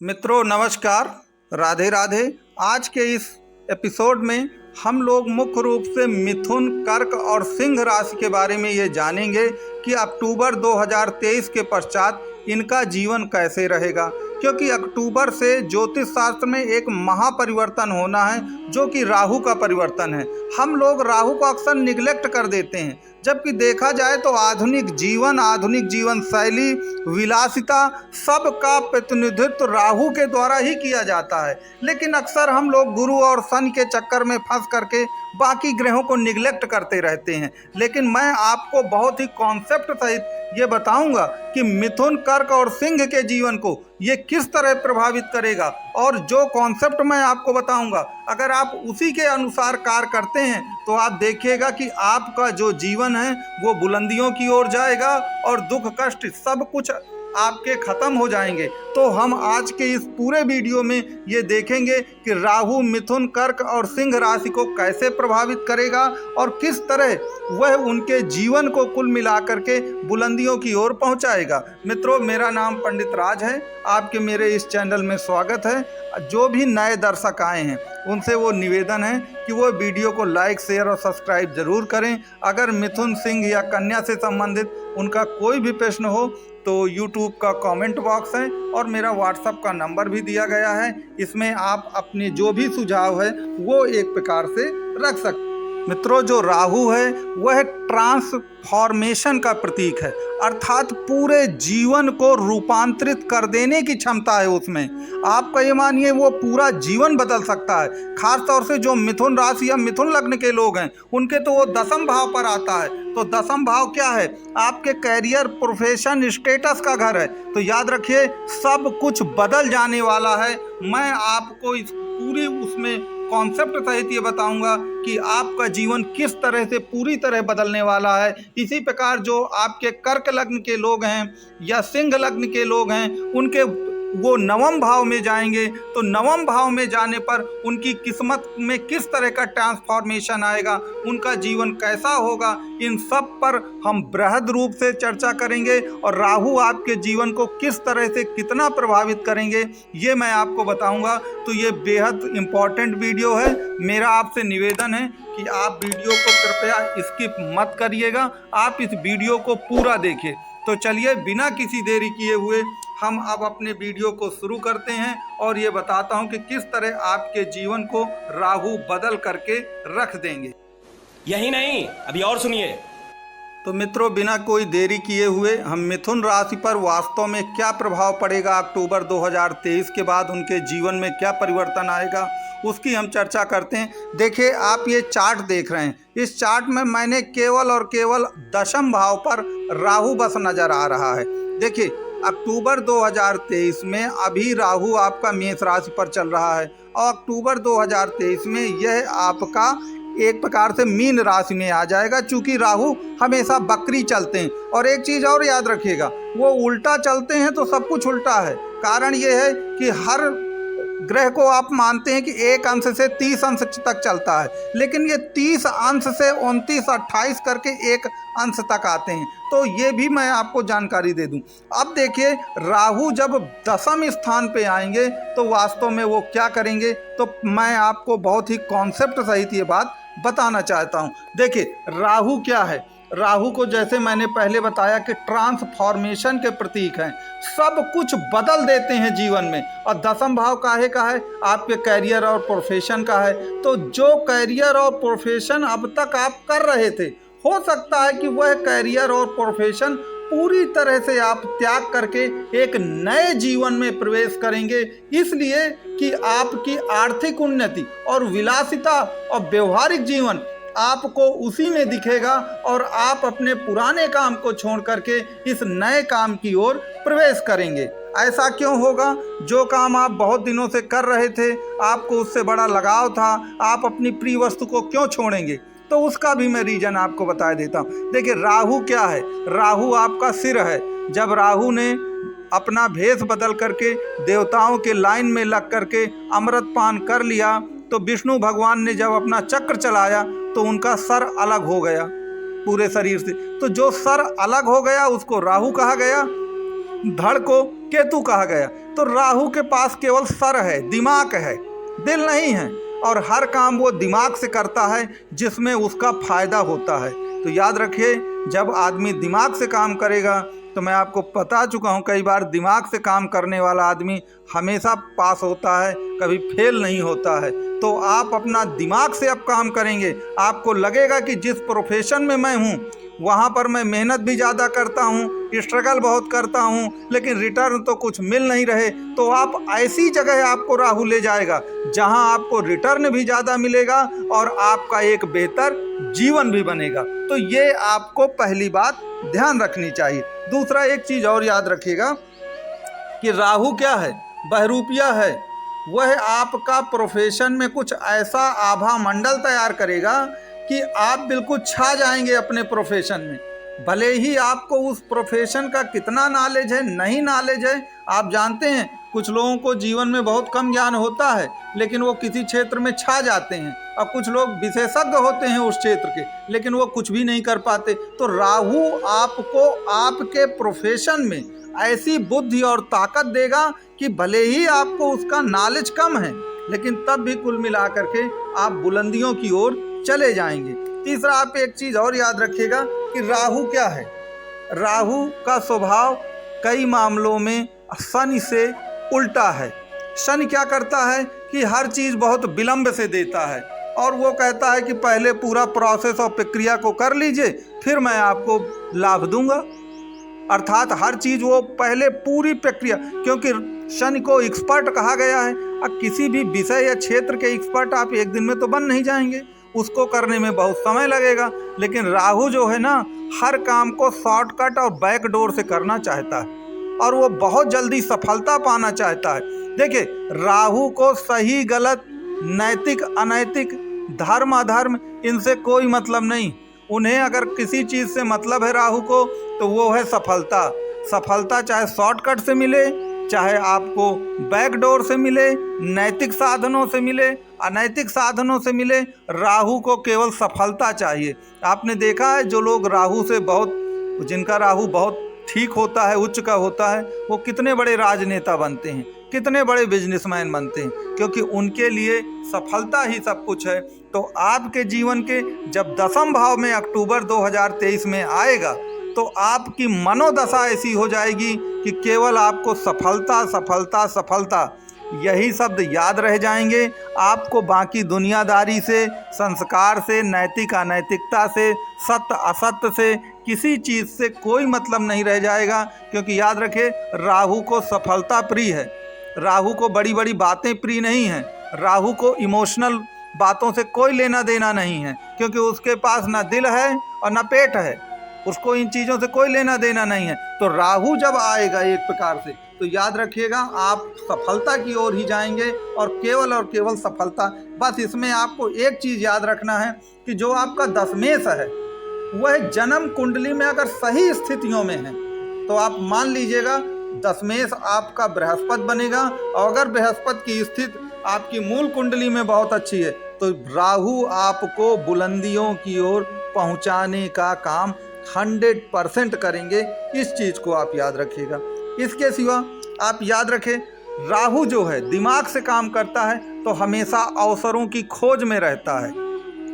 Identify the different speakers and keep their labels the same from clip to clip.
Speaker 1: मित्रों नमस्कार, राधे राधे। आज के इस एपिसोड में हम लोग मुख्य रूप से मिथुन, कर्क और सिंह राशि के बारे में ये जानेंगे कि अक्टूबर 2023 के पश्चात इनका जीवन कैसे रहेगा, क्योंकि अक्टूबर से ज्योतिष शास्त्र में एक महापरिवर्तन होना है जो कि राहु का परिवर्तन है। हम लोग राहु को अक्सर निगलेक्ट कर देते हैं, जबकि देखा जाए तो आधुनिक जीवन शैली, विलासिता सब का प्रतिनिधित्व राहु के द्वारा ही किया जाता है। लेकिन अक्सर हम लोग गुरु और शनि के चक्कर में फंस करके बाकी ग्रहों को निगलेक्ट करते रहते हैं। लेकिन मैं आपको बहुत ही कॉन्सेप्ट सहित ये बताऊंगा कि मिथुन, कर्क और सिंह के जीवन को ये किस तरह प्रभावित करेगा, और जो कॉन्सेप्ट मैं आपको बताऊंगा अगर आप उसी के अनुसार कार्य करते हैं तो आप देखिएगा कि आपका जो जीवन है वो बुलंदियों की ओर जाएगा और दुख कष्ट सब कुछ आपके खत्म हो जाएंगे। तो हम आज के इस पूरे वीडियो में ये देखेंगे कि राहु मिथुन, कर्क और सिंह राशि को कैसे प्रभावित करेगा और किस तरह वह उनके जीवन को कुल मिलाकर के बुलंदियों की ओर पहुंचाएगा। मित्रों, मेरा नाम पंडित राज है, आपके मेरे इस चैनल में स्वागत है। जो भी नए दर्शक आए हैं उनसे वो निवेदन है कि वो वीडियो को लाइक, शेयर और सब्सक्राइब जरूर करें। अगर मिथुन, सिंह या कन्या से संबंधित उनका कोई भी प्रश्न हो तो YouTube का कमेंट बॉक्स है और मेरा व्हाट्सएप का नंबर भी दिया गया है। इसमें आप अपने जो भी सुझाव है वो एक प्रकार से रख सकते हैं। मित्रों, जो राहु है वह ट्रांसफॉर्मेशन का प्रतीक है, अर्थात पूरे जीवन को रूपांतरित कर देने की क्षमता है उसमें। आपका ये मानिए वो पूरा जीवन बदल सकता है। खास तौर से जो मिथुन राशि या मिथुन लग्न के लोग हैं उनके तो वो दसम भाव पर आता है। तो दसम भाव क्या है? आपके कैरियर, प्रोफेशन, स्टेटस का घर है। तो याद रखिए सब कुछ बदल जाने वाला है। मैं आपको इस पूरी उसमें कॉन्सेप्ट सहित ये बताऊंगा कि आपका जीवन किस तरह से पूरी तरह बदलने वाला है। इसी प्रकार जो आपके कर्क लग्न के लोग हैं या सिंह लग्न के लोग हैं उनके वो नवम भाव में जाएंगे, तो नवम भाव में जाने पर उनकी किस्मत में किस तरह का ट्रांसफॉर्मेशन आएगा, उनका जीवन कैसा होगा, इन सब पर हम बृहद रूप से चर्चा करेंगे। और राहु आपके जीवन को किस तरह से कितना प्रभावित करेंगे ये मैं आपको बताऊंगा। तो ये बेहद इम्पॉर्टेंट वीडियो है। मेरा आपसे निवेदन है कि आप वीडियो को कृपया स्किप मत करिएगा, आप इस वीडियो को पूरा देखिए। तो चलिए बिना किसी देरी किए हुए हम अब अपने वीडियो को शुरू करते हैं और ये बताता हूं कि किस तरह आपके जीवन को राहु बदल करके रख देंगे।
Speaker 2: यही नहीं, अभी और सुनिए।
Speaker 1: तो मित्रों, बिना कोई देरी किए हुए हम मिथुन राशि पर वास्तव में क्या प्रभाव पड़ेगा, अक्टूबर 2023 के बाद उनके जीवन में क्या परिवर्तन आएगा, उसकी हम चर्चा करते हैं। देखिए, आप ये चार्ट देख रहे हैं, इस चार्ट में मैंने केवल और केवल दशम भाव पर राहु बस नजर आ रहा है। देखिए, अक्टूबर 2023 में अभी राहु आपका मेष राशि पर चल रहा है और अक्टूबर 2023 में यह आपका एक प्रकार से मीन राशि में आ जाएगा, चूंकि राहु हमेशा बकरी चलते हैं। और एक चीज़ और याद रखिएगा, वो उल्टा चलते हैं तो सब कुछ उल्टा है। कारण ये है कि हर ग्रह को आप मानते हैं कि एक अंश से 30 अंश तक चलता है, लेकिन ये 30 अंश से 29, 28 करके एक अंश तक आते हैं। तो ये भी मैं आपको जानकारी दे दूं। अब देखिए, राहु जब दसम स्थान पे आएंगे तो वास्तव में वो क्या करेंगे, तो मैं आपको बहुत ही कॉन्सेप्ट सहित ये बात बताना चाहता हूँ। देखिए, राहु क्या है? राहु को जैसे मैंने पहले बताया कि ट्रांसफॉर्मेशन के प्रतीक हैं, सब कुछ बदल देते हैं जीवन में। और दसम भाव काहे का है? आपके कैरियर और प्रोफेशन का है। तो जो कैरियर और प्रोफेशन अब तक आप कर रहे थे, हो सकता है कि वह कैरियर और प्रोफेशन पूरी तरह से आप त्याग करके एक नए जीवन में प्रवेश करेंगे, इसलिए कि आपकी आर्थिक उन्नति और विलासिता और व्यवहारिक जीवन आपको उसी में दिखेगा और आप अपने पुराने काम को छोड़ करके इस नए काम की ओर प्रवेश करेंगे। ऐसा क्यों होगा? जो काम आप बहुत दिनों से कर रहे थे, आपको उससे बड़ा लगाव था, आप अपनी प्रिय वस्तु को क्यों छोड़ेंगे? तो उसका भी मैं रीजन आपको बता देता हूँ। देखिए, राहु क्या है? राहु आपका सिर है। जब राहु ने अपना भेष बदल करके देवताओं के लाइन में लग करके अमृत पान कर लिया, तो विष्णु भगवान ने जब अपना चक्र चलाया तो उनका सर अलग हो गया पूरे शरीर से। तो जो सर अलग हो गया उसको राहु कहा गया। धड़ को केतु कहा गया। तो राहु के पास केवल सर है, दिमाग है, दिल नहीं है, और हर काम वो दिमाग से करता है जिसमें उसका फायदा होता है। तो याद रखिए, जब आदमी दिमाग से काम करेगा, तो मैं आपको बता चुका हूँ कई बार, दिमाग से काम करने वाला आदमी हमेशा पास होता है, कभी फेल नहीं होता है। तो आप अपना दिमाग से अब काम करेंगे, आपको लगेगा कि जिस प्रोफेशन में मैं हूँ वहाँ पर मैं मेहनत भी ज़्यादा करता हूँ, स्ट्रगल बहुत करता हूँ, लेकिन रिटर्न तो कुछ मिल नहीं रहे। तो आप ऐसी जगह आपको राहु ले जाएगा जहाँ आपको रिटर्न भी ज़्यादा मिलेगा और आपका एक बेहतर जीवन भी बनेगा। तो ये आपको पहली बात ध्यान रखनी चाहिए। दूसरा एक चीज़ और याद रखिएगा कि राहु क्या है, बहरूपिया है। वह आपका प्रोफेशन में कुछ ऐसा आभा मंडल तैयार करेगा कि आप बिल्कुल छा जाएंगे अपने प्रोफेशन में। भले ही आपको उस प्रोफेशन का कितना नॉलेज है, नहीं नॉलेज है, आप जानते हैं कुछ लोगों को जीवन में बहुत कम ज्ञान होता है लेकिन वो किसी क्षेत्र में छा जाते हैं, और कुछ लोग विशेषज्ञ होते हैं उस क्षेत्र के लेकिन वो कुछ भी नहीं कर पाते। तो राहु आपको आपके प्रोफेशन में ऐसी बुद्धि और ताकत देगा कि भले ही आपको उसका नॉलेज कम है लेकिन तब भी कुल मिलाकर के आप बुलंदियों की ओर चले जाएंगे। तीसरा, आप एक चीज़ और याद रखिएगा कि राहु क्या है। राहु का स्वभाव कई मामलों में शनि से उल्टा है। शनि क्या करता है कि हर चीज़ बहुत विलंब से देता है और वो कहता है कि पहले पूरा प्रोसेस और प्रक्रिया को कर लीजिए फिर मैं आपको लाभ दूंगा। अर्थात हर चीज़ वो पहले पूरी प्रक्रिया, क्योंकि शनि को एक्सपर्ट कहा गया है। अब किसी भी विषय या क्षेत्र के एक्सपर्ट आप एक दिन में तो बन नहीं जाएंगे, उसको करने में बहुत समय लगेगा। लेकिन राहु जो है ना, हर काम को शॉर्टकट और बैक डोर से करना चाहता है और वो बहुत जल्दी सफलता पाना चाहता है। देखिए, राहु को सही गलत, नैतिक अनैतिक, धर्म अधर्म, इनसे कोई मतलब नहीं। उन्हें अगर किसी चीज़ से मतलब है राहु को, तो वो है सफलता। सफलता चाहे शॉर्टकट से मिले, चाहे आपको बैकडोर से मिले, नैतिक साधनों से मिले, अनैतिक साधनों से मिले, राहु को केवल सफलता चाहिए। आपने देखा है जो लोग राहु से जिनका राहु बहुत ठीक होता है, उच्च का होता है, वो कितने बड़े राजनेता बनते हैं, कितने बड़े बिजनेसमैन बनते हैं, क्योंकि उनके लिए सफलता ही सब कुछ है। तो आपके जीवन के जब 10वें भाव में अक्टूबर 2023 में आएगा तो आपकी मनोदशा ऐसी हो जाएगी कि केवल आपको सफलता सफलता सफलता, यही शब्द याद रह जाएंगे। आपको बाकी दुनियादारी से, संस्कार से, नैतिक अनैतिकता से, सत्य असत्य से, किसी चीज़ से कोई मतलब नहीं रह जाएगा। क्योंकि याद रखें, राहु को सफलता प्रिय है, राहु को बड़ी बड़ी बातें प्रिय नहीं हैं, राहु को इमोशनल बातों से कोई लेना देना नहीं है, क्योंकि उसके पास ना दिल है और ना पेट है, उसको इन चीज़ों से कोई लेना देना नहीं है। तो राहु जब आएगा एक प्रकार से, तो याद रखिएगा आप सफलता की ओर ही जाएंगे और केवल सफलता। बस इसमें आपको एक चीज़ याद रखना है कि जो आपका दशमेश है वह जन्म कुंडली में अगर सही स्थितियों में है तो आप मान लीजिएगा दशमेश आपका बृहस्पति बनेगा, और अगर बृहस्पति की स्थिति आपकी मूल कुंडली में बहुत अच्छी है तो राहु आपको बुलंदियों की ओर पहुंचाने का काम 100% करेंगे। इस चीज़ को आप याद रखिएगा। इसके सिवा आप याद रखें, राहु जो है दिमाग से काम करता है तो हमेशा अवसरों की खोज में रहता है।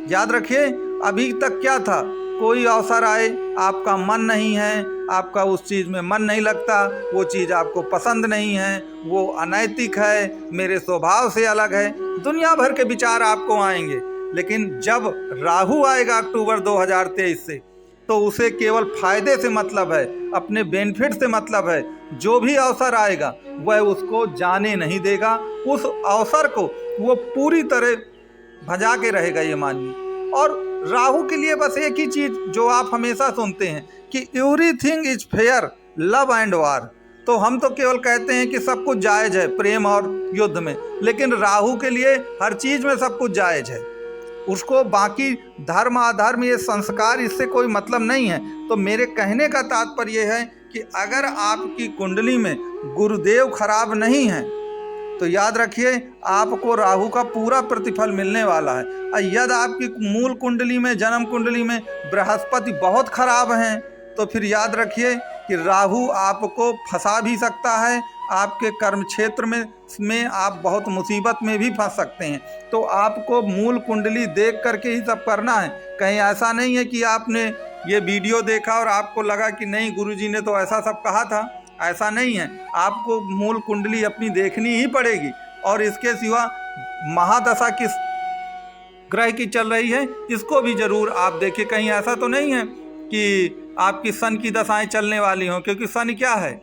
Speaker 1: याद रखिए, अभी तक क्या था, कोई अवसर आए, आपका मन नहीं है, आपका उस चीज़ में मन नहीं लगता, वो चीज़ आपको पसंद नहीं है, वो अनैतिक है, मेरे स्वभाव से अलग है, दुनिया भर के विचार आपको आएंगे। लेकिन जब राहु आएगा अक्टूबर 2023 से, तो उसे केवल फायदे से मतलब है, अपने बेनिफिट से मतलब है। जो भी अवसर आएगा वह उसको जाने नहीं देगा, उस अवसर को वो पूरी तरह भजा के रहेगा, ये मानिए। और राहु के लिए बस एक ही चीज़ जो आप हमेशा सुनते हैं कि everything is fair, love and वार। तो हम तो केवल कहते हैं कि सब कुछ जायज़ है प्रेम और युद्ध में, लेकिन राहु के लिए हर चीज़ में सब कुछ जायज़ है। उसको बाकी धर्म अधर्म, ये संस्कार, इससे कोई मतलब नहीं है। तो मेरे कहने का तात्पर्य यह है कि अगर आपकी कुंडली में गुरुदेव खराब नहीं है तो याद रखिए आपको राहु का पूरा प्रतिफल मिलने वाला है। और यदि आपकी मूल कुंडली में, जन्म कुंडली में बृहस्पति बहुत खराब हैं तो फिर याद रखिए कि राहु आपको फंसा भी सकता है, आपके कर्म क्षेत्र में आप बहुत मुसीबत में भी फंस सकते हैं। तो आपको मूल कुंडली देख करके ही सब करना है। कहीं ऐसा नहीं है कि आपने ये वीडियो देखा और आपको लगा कि नहीं गुरुजी ने तो ऐसा सब कहा था, ऐसा नहीं है। आपको मूल कुंडली अपनी देखनी ही पड़ेगी। और इसके सिवा महादशा किस ग्रह की चल रही है इसको भी जरूर आप देखिए। कहीं ऐसा तो नहीं है कि आपकी सन की दशाएं चलने वाली हों, क्योंकि सन क्या है,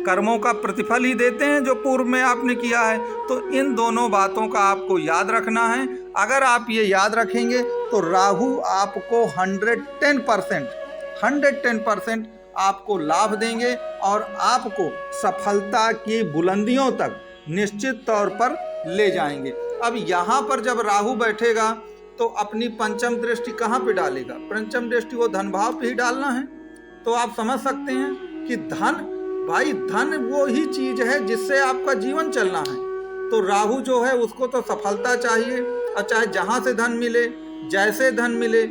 Speaker 1: कर्मों का प्रतिफल ही देते हैं जो पूर्व में आपने किया है। तो इन दोनों बातों का आपको याद रखना है। अगर आप ये याद रखेंगे तो राहु आपको 110% आपको लाभ देंगे और आपको सफलता की बुलंदियों तक निश्चित तौर पर ले जाएंगे। अब यहाँ पर जब राहु बैठेगा तो अपनी पंचम दृष्टि कहाँ पे डालेगा? पंचम दृष्टि वो धन भाव पे ही डालना है। तो आप समझ सकते हैं कि धन, भाई धन वो ही चीज है जिससे आपका जीवन चलना है। तो राहु जो है उसको तो सफलता चाहिए, और चाहे जहां से धन मिले, जैसे धन मिले,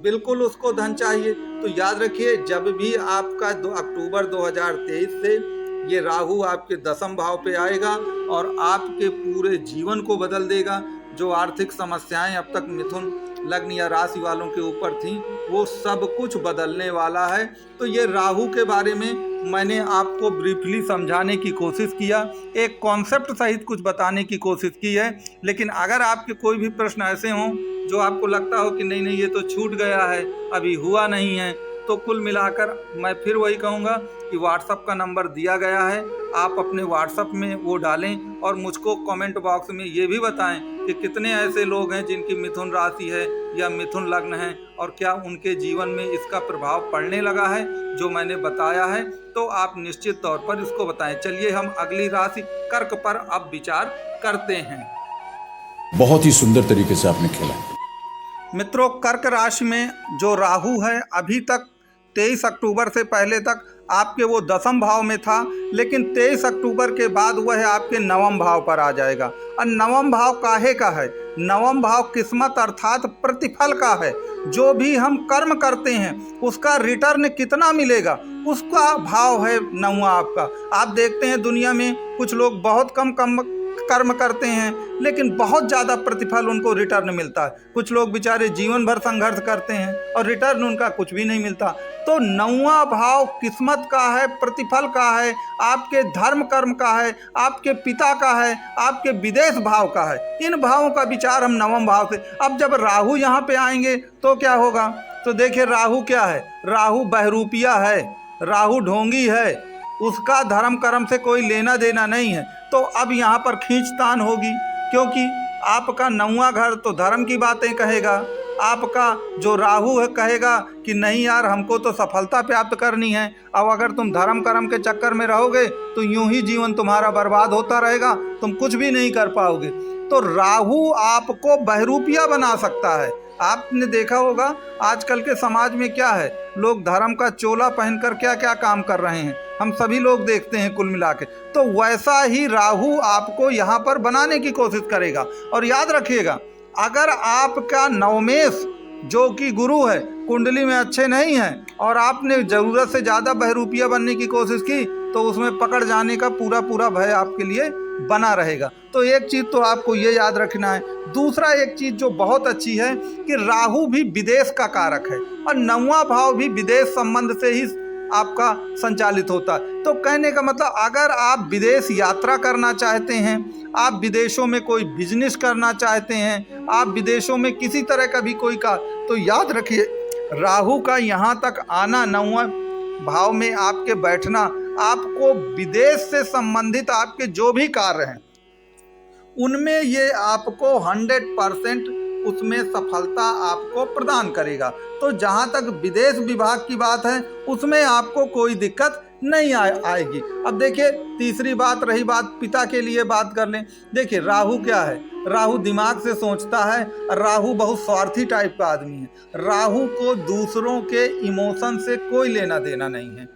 Speaker 1: बिल्कुल उसको धन चाहिए। तो याद रखिए, जब भी आपका 2 अक्टूबर 2023 से ये राहु आपके दशम भाव पे आएगा और आपके पूरे जीवन को बदल देगा। जो आर्थिक समस्याएं अब तक मिथुन लग्न या राशि वालों के ऊपर थी, वो सब कुछ बदलने वाला है। तो ये राहु के बारे में मैंने आपको ब्रीफली समझाने की कोशिश किया, एक कॉन्सेप्ट सहित कुछ बताने की कोशिश की है। लेकिन अगर आपके कोई भी प्रश्न ऐसे हों जो आपको लगता हो कि नहीं ये तो छूट गया है, अभी हुआ नहीं है, तो कुल मिलाकर मैं फिर वही कहूँगा कि व्हाट्सएप का नंबर दिया गया है, आप अपने व्हाट्सएप में वो डालें और मुझको कमेंट बॉक्स में ये भी बताएं कि कितने ऐसे लोग हैं जिनकी मिथुन राशि है या मिथुन लग्न है और क्या उनके जीवन में इसका प्रभाव पड़ने लगा है जो मैंने बताया है। तो आप निश्चित तौर पर इसको बताएं। चलिए हम अगली राशि कर्क पर अब विचार करते हैं।
Speaker 3: बहुत ही सुंदर तरीके से आपने खेला।
Speaker 1: मित्रों, कर्क राशि में जो राहु है अभी तक 23 अक्टूबर से पहले तक आपके वो दशम भाव में था, लेकिन 23 अक्टूबर के बाद वह आपके नवम भाव पर आ जाएगा। और नवम भाव काहे का है? नवम भाव किस्मत अर्थात प्रतिफल का है। जो भी हम कर्म करते हैं उसका रिटर्न कितना मिलेगा उसका भाव है नववां आपका। आप देखते हैं दुनिया में कुछ लोग बहुत कम कर्म करते हैं लेकिन बहुत ज़्यादा प्रतिफल उनको रिटर्न मिलता है। कुछ लोग बेचारे जीवन भर संघर्ष करते हैं और रिटर्न उनका कुछ भी नहीं मिलता। तो नौवां भाव किस्मत का है, प्रतिफल का है, आपके धर्म कर्म का है, आपके पिता का है, आपके विदेश भाव का है। इन भावों का विचार हम नवम भाव से। अब जब राहु यहाँ पे आएंगे तो क्या होगा? तो देखिए राहु क्या है, राहु बहरूपिया है, राहु ढोंगी है, उसका धर्म कर्म से कोई लेना देना नहीं है। तो अब यहाँ पर खींचतान होगी, क्योंकि आपका नौवां घर तो धर्म की बातें कहेगा, आपका जो राहु है कहेगा कि नहीं यार हमको तो सफलता प्राप्त करनी है। अब अगर तुम धर्म कर्म के चक्कर में रहोगे तो यूं ही जीवन तुम्हारा बर्बाद होता रहेगा, तुम कुछ भी नहीं कर पाओगे। तो राहु आपको बहरूपिया बना सकता है। आपने देखा होगा आजकल के समाज में क्या है, लोग धर्म का चोला पहनकर क्या क्या काम कर रहे हैं, हम सभी लोग देखते हैं कुल मिला के। तो वैसा ही राहु आपको यहाँ पर बनाने की कोशिश करेगा। और याद रखिएगा, अगर आपका नवमेश जो कि गुरु है कुंडली में अच्छे नहीं है और आपने ज़रूरत से ज़्यादा बहरूपिया बनने की कोशिश की तो उसमें पकड़ जाने का पूरा भय आपके लिए बना रहेगा। तो एक चीज़ तो आपको ये याद रखना है। दूसरा एक चीज़ जो बहुत अच्छी है कि राहु भी विदेश का कारक है और नौवां भाव भी विदेश संबंध से ही आपका संचालित होता है। तो कहने का मतलब अगर आप विदेश यात्रा करना चाहते हैं, आप विदेशों में कोई बिजनेस करना चाहते हैं, आप विदेशों में किसी तरह का भी कोई का, तो याद रखिए राहु का यहाँ तक आना, नौवां भाव में आपके बैठना, आपको विदेश से संबंधित आपके जो भी कार्य हैं उनमें ये आपको 100% उसमें सफलता आपको प्रदान करेगा। तो जहाँ तक विदेश विभाग की बात है उसमें आपको कोई दिक्कत नहीं आएगी। अब देखिए तीसरी बात रही बात पिता के लिए बात कर लें। देखिए राहु क्या है, राहु दिमाग से सोचता है, राहु बहुत स्वार्थी टाइप का आदमी है। राहु को दूसरों के इमोशन से कोई लेना देना नहीं है,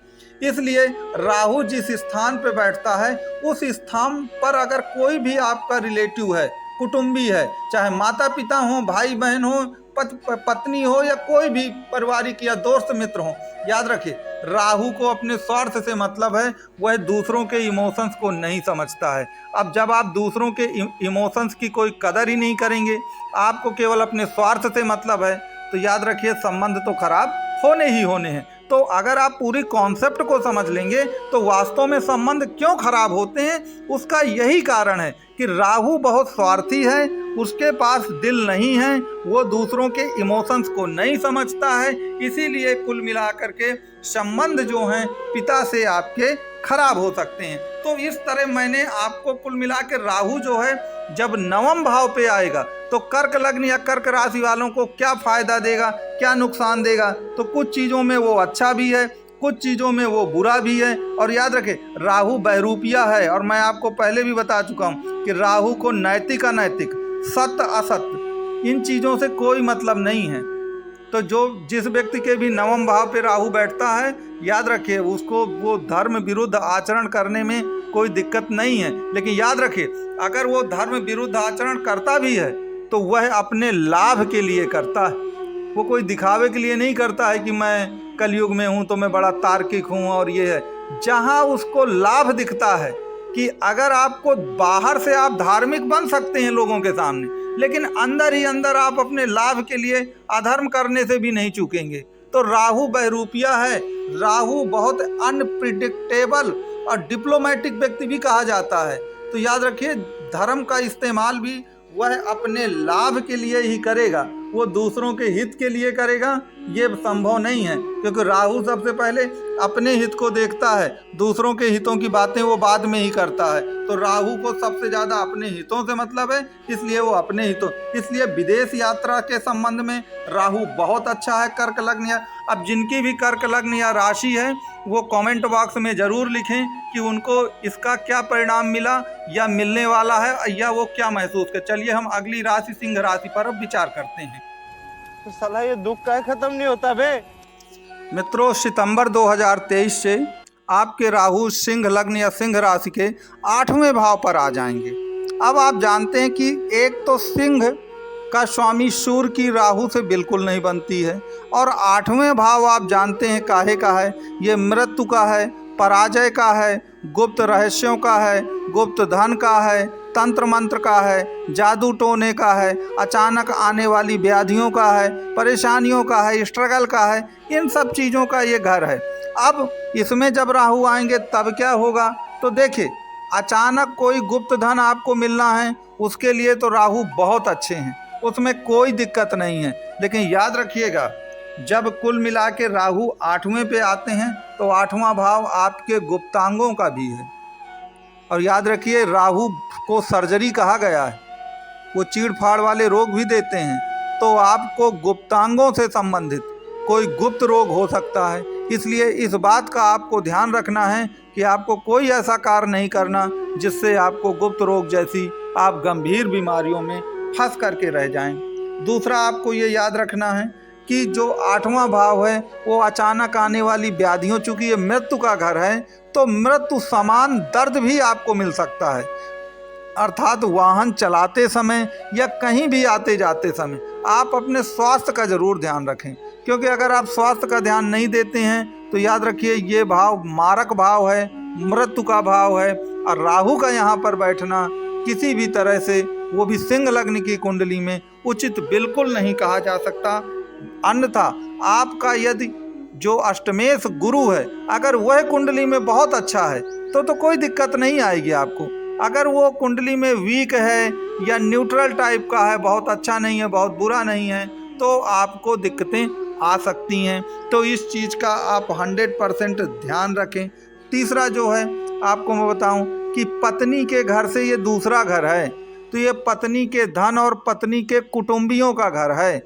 Speaker 1: इसलिए राहु जिस स्थान पर बैठता है उस स्थान पर अगर कोई भी आपका रिलेटिव है, कुटुंबी है, चाहे माता पिता हो, भाई बहन हो, पत्नी हो या कोई भी पारिवारिक या दोस्त मित्र हो, याद रखिए राहु को अपने स्वार्थ से मतलब है, वह दूसरों के इमोशंस को नहीं समझता है। अब जब आप दूसरों के इमोशंस की कोई कदर ही नहीं करेंगे, आपको केवल अपने स्वार्थ से मतलब है, तो याद रखिए संबंध तो खराब होने ही होने हैं। तो अगर आप पूरी कॉन्सेप्ट को समझ लेंगे तो वास्तव में संबंध क्यों खराब होते हैं, उसका यही कारण है कि राहु बहुत स्वार्थी है, उसके पास दिल नहीं है, वो दूसरों के इमोशंस को नहीं समझता है। इसीलिए कुल मिलाकर के संबंध जो हैं पिता से आपके खराब हो सकते हैं। तो इस तरह मैंने आपको कुल मिला के राहु जो है जब नवम भाव पे आएगा तो कर्क लग्न या कर्क राशि वालों को क्या फायदा देगा, क्या नुकसान देगा, तो कुछ चीज़ों में वो अच्छा भी है, कुछ चीज़ों में वो बुरा भी है। और याद रखें राहु बहरूपिया है, और मैं आपको पहले भी बता चुका हूँ कि राहु को नैतिक अनैतिक, सत्य असत्य, इन चीज़ों से कोई मतलब नहीं है। तो जिस व्यक्ति के भी नवम भाव पे राहु बैठता है, याद रखिए उसको वो धर्म विरुद्ध आचरण करने में कोई दिक्कत नहीं है। लेकिन याद रखिए अगर वो धर्म विरुद्ध आचरण करता भी है तो वह अपने लाभ के लिए करता है, वो कोई दिखावे के लिए नहीं करता है कि मैं कलयुग में हूँ तो मैं बड़ा तार्किक हूँ और ये है। जहाँ उसको लाभ दिखता है कि अगर आपको बाहर से आप धार्मिक बन सकते हैं लोगों के सामने, लेकिन अंदर ही अंदर आप अपने लाभ के लिए अधर्म करने से भी नहीं चूकेंगे, तो राहु बहरूपिया है। राहु बहुत अनप्रिडिक्टेबल और डिप्लोमेटिक व्यक्ति भी कहा जाता है। तो याद रखिए धर्म का इस्तेमाल भी वह अपने लाभ के लिए ही करेगा, वो दूसरों के हित के लिए करेगा ये संभव नहीं है, क्योंकि राहु सबसे पहले अपने हित को देखता है, दूसरों के हितों की बातें वो बाद में ही करता है। तो राहु को सबसे ज़्यादा अपने हितों से मतलब है, इसलिए वो अपने हितों, इसलिए विदेश यात्रा के संबंध में राहु बहुत अच्छा है कर्क लग्न या। अब जिनकी भी कर्क लग्न या राशि है वो कमेंट बॉक्स में ज़रूर लिखें कि उनको इसका क्या परिणाम मिला या मिलने वाला है या वो क्या महसूस कर। चलिए हम अगली राशि सिंह राशि पर अब विचार करते हैं।
Speaker 4: तो साला ये दुख का खत्म नहीं होता बे।
Speaker 1: मित्रों सितंबर 2023 से आपके राहु सिंह लग्न या सिंह राशि के 8वें भाव पर आ जाएंगे। अब आप जानते हैं कि एक तो सिंह का स्वामी सूर्य की राहु से बिल्कुल नहीं बनती है, और 8वें भाव आप जानते हैं काहे का है, ये मृत्यु का है, पराजय का है, गुप्त रहस्यों का है, गुप्त धन का है, तंत्र मंत्र का है, जादू टोने का है, अचानक आने वाली व्याधियों का है, परेशानियों का है, स्ट्रगल का है, इन सब चीज़ों का ये घर है। अब इसमें जब राहु आएंगे तब क्या होगा, तो देखिए अचानक कोई गुप्त धन आपको मिलना है, उसके लिए तो राहु बहुत अच्छे हैं, उसमें कोई दिक्कत नहीं है। लेकिन याद रखिएगा जब कुल मिला के राहु 8वें पे आते हैं तो 8वां भाव आपके गुप्तांगों का भी है। और याद रखिए राहु को सर्जरी कहा गया है, वो चीड़ फाड़ वाले रोग भी देते हैं, तो आपको गुप्तांगों से संबंधित कोई गुप्त रोग हो सकता है। इसलिए इस बात का आपको ध्यान रखना है कि आपको कोई ऐसा कार्य नहीं करना जिससे आपको गुप्त रोग जैसी आप गंभीर बीमारियों में फंस करके रह जाएं। दूसरा आपको ये याद रखना है कि जो 8वां भाव है वो अचानक आने वाली व्याधियों, चूँकि ये मृत्यु का घर है, तो मृत्यु समान दर्द भी आपको मिल सकता है। अर्थात वाहन चलाते समय या कहीं भी आते जाते समय आप अपने स्वास्थ्य का ज़रूर ध्यान रखें, क्योंकि अगर आप स्वास्थ्य का ध्यान नहीं देते हैं तो याद रखिए ये भाव मारक भाव है, मृत्यु का भाव है। और राहु का यहाँ पर बैठना किसी भी तरह से, वो भी सिंह लग्न की कुंडली में, उचित बिल्कुल नहीं कहा जा सकता। अन्यथा आपका यदि जो अष्टमेश गुरु है अगर वह कुंडली में बहुत अच्छा है तो कोई दिक्कत नहीं आएगी आपको। अगर वो कुंडली में वीक है या न्यूट्रल टाइप का है, बहुत अच्छा नहीं है, बहुत बुरा नहीं है, तो आपको दिक्कतें आ सकती हैं। तो इस चीज़ का आप 100% ध्यान रखें। तीसरा जो है आपको मैं बताऊं कि पत्नी के घर से ये दूसरा घर है, तो ये पत्नी के धन और पत्नी के कुटुंबियों का घर है।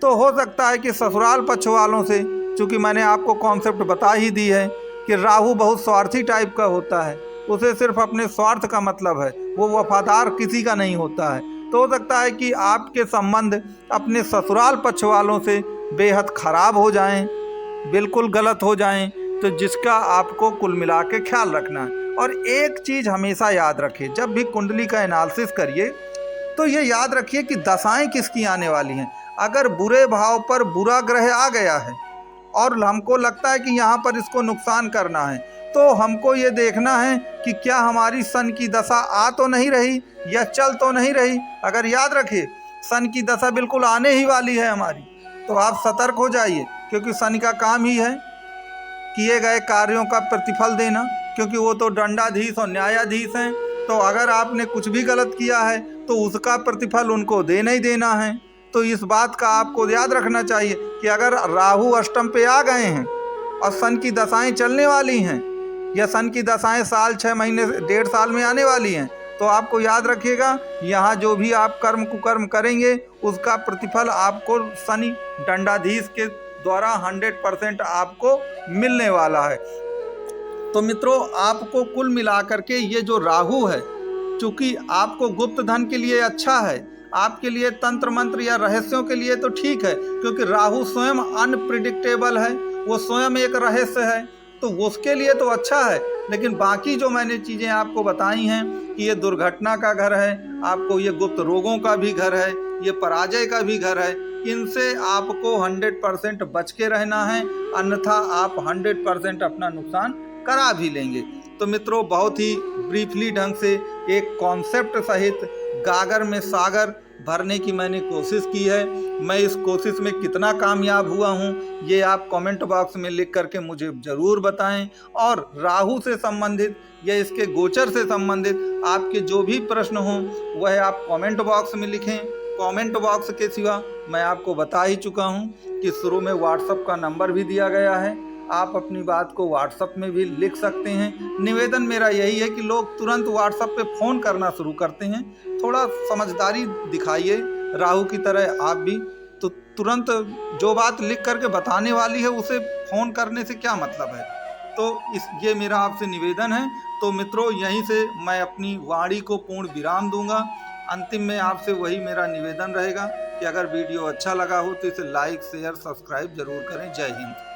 Speaker 1: तो हो सकता है कि ससुराल पक्ष वालों से, चूँकि मैंने आपको कॉन्सेप्ट बता ही दी है कि राहु बहुत स्वार्थी टाइप का होता है, उसे सिर्फ अपने स्वार्थ का मतलब है, वो वफादार किसी का नहीं होता है। तो हो सकता है कि आपके संबंध अपने ससुराल पक्ष वालों से बेहद ख़राब हो जाएं, बिल्कुल गलत हो जाएं, तो जिसका आपको कुल मिला के ख्याल रखना है। और एक चीज़ हमेशा याद रखिए, जब भी कुंडली का एनालिसिस करिए तो ये याद रखिए कि दशाएं किसकी आने वाली हैं। अगर बुरे भाव पर बुरा ग्रह आ गया है और हमको लगता है कि यहाँ पर इसको नुकसान करना है, तो हमको ये देखना है कि क्या हमारी सन की दशा आ तो नहीं रही या चल तो नहीं रही। अगर याद रखिए सन की दशा बिल्कुल आने ही वाली है हमारी, तो आप सतर्क हो जाइए, क्योंकि सन का काम ही है किए गए कार्यों का प्रतिफल देना, क्योंकि वो तो दंडाधीश और न्यायाधीश हैं। तो अगर आपने कुछ भी गलत किया है तो उसका प्रतिफल उनको देना ही देना है। तो इस बात का आपको याद रखना चाहिए कि अगर राहु अष्टम पे आ गए हैं और सन की दशाएं चलने वाली हैं या सन की दशाएं साल 6 महीने 1.5 साल में आने वाली हैं, तो आपको याद रखिएगा यहाँ जो भी आप कर्म कुकर्म करेंगे उसका प्रतिफल आपको शनि दंडाधीश के द्वारा 100% आपको मिलने वाला है। तो मित्रों, आपको कुल मिलाकर के ये जो राहु है, चूँकि आपको गुप्त धन के लिए अच्छा है, आपके लिए तंत्र मंत्र या रहस्यों के लिए तो ठीक है, क्योंकि राहु स्वयं अनप्रिडिक्टेबल है, वो स्वयं एक रहस्य है, तो उसके लिए तो अच्छा है। लेकिन बाकी जो मैंने चीज़ें आपको बताई हैं कि ये दुर्घटना का घर है, आपको ये गुप्त रोगों का भी घर है, ये पराजय का भी घर है, इनसे आपको 100% बच के रहना है, अन्यथा आप 100% अपना नुकसान करा भी लेंगे। तो मित्रों, बहुत ही ब्रीफली ढंग से एक कॉन्सेप्ट सहित गागर में सागर भरने की मैंने कोशिश की है। मैं इस कोशिश में कितना कामयाब हुआ हूँ ये आप कमेंट बॉक्स में लिख करके मुझे ज़रूर बताएं। और राहु से संबंधित या इसके गोचर से संबंधित आपके जो भी प्रश्न हों वह आप कमेंट बॉक्स में लिखें। कमेंट बॉक्स के सिवा मैं आपको बता ही चुका हूँ कि शुरू में व्हाट्सएप का नंबर भी दिया गया है, आप अपनी बात को व्हाट्सएप में भी लिख सकते हैं। निवेदन मेरा यही है कि लोग तुरंत व्हाट्सएप पे फ़ोन करना शुरू करते हैं, थोड़ा समझदारी दिखाइए राहु की तरह आप भी। तो तुरंत जो बात लिख करके बताने वाली है उसे फ़ोन करने से क्या मतलब है। तो ये मेरा आपसे निवेदन है। तो मित्रों, यहीं से मैं अपनी वाणी को पूर्ण विराम दूंगा। अंतिम में आपसे वही मेरा निवेदन रहेगा कि अगर वीडियो अच्छा लगा हो तो इसे लाइक शेयर सब्सक्राइब जरूर करें। जय हिंद।